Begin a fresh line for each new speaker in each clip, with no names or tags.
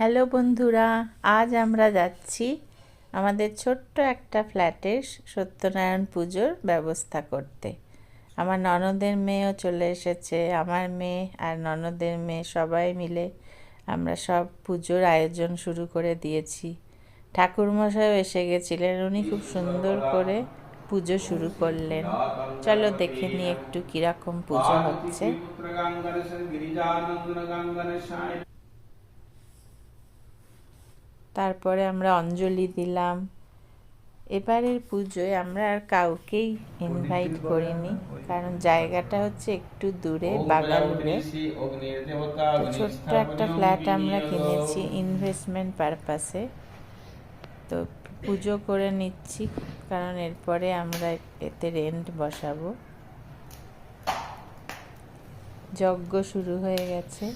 Hello বন্ধুরা, আজ আমরা যাচ্ছি আমাদের ছোট্ট একটা ফ্ল্যাটের সত্যনারায়ণ পুজোর ব্যবস্থা করতে। আমার ননদের মেয়েও চলে এসেছে, আমার মেয়ে আর ননদের মেয়ে সবাই মিলে আমরা সব পুজোর আয়োজন শুরু করে দিয়েছি। ঠাকুরমশাইও এসে গেছিলেন, উনি খুব সুন্দর করে পুজো শুরু করলেন। চলো দেখে নিই একটু কীরকম পুজো হচ্ছে। তারপরে আমরা অঞ্জলি দিলাম। এবারের পুজোয় আমরা আর কাউকেই ইনভাইট করিনি, কারণ জায়গাটা হচ্ছে একটু দূরে, বাগালুরে। তো ছোট্ট একটা ফ্ল্যাট আমরা কিনেছি ইনভেস্টমেন্ট পারপাসে। তো পুজো করে নিচ্ছি, কারণ এরপরে আমরা এতে রেন্ট বসাবো। যজ্ঞ শুরু হয়ে গেছে।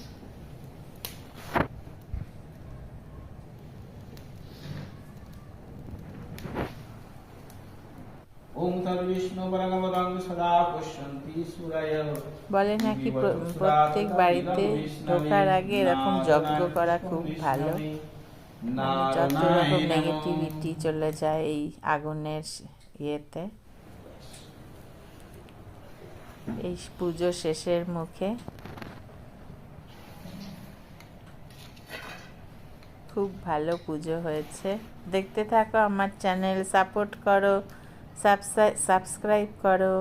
বলে নাকি প্রত্যেক বাড়িতে ঢোকার আগে এরকম যজ্ঞ করা খুব ভালো, যত রকম নেগেটিভিটি চলে যায় এই আগুনের ইয়েতে। এই পুজো শেষের মুখে খুব ভালো পুজো হয়েছে। দেখতে থাকো আমার চ্যানেল, সাপোর্ট করো, সাবস্ক্রাইব করো।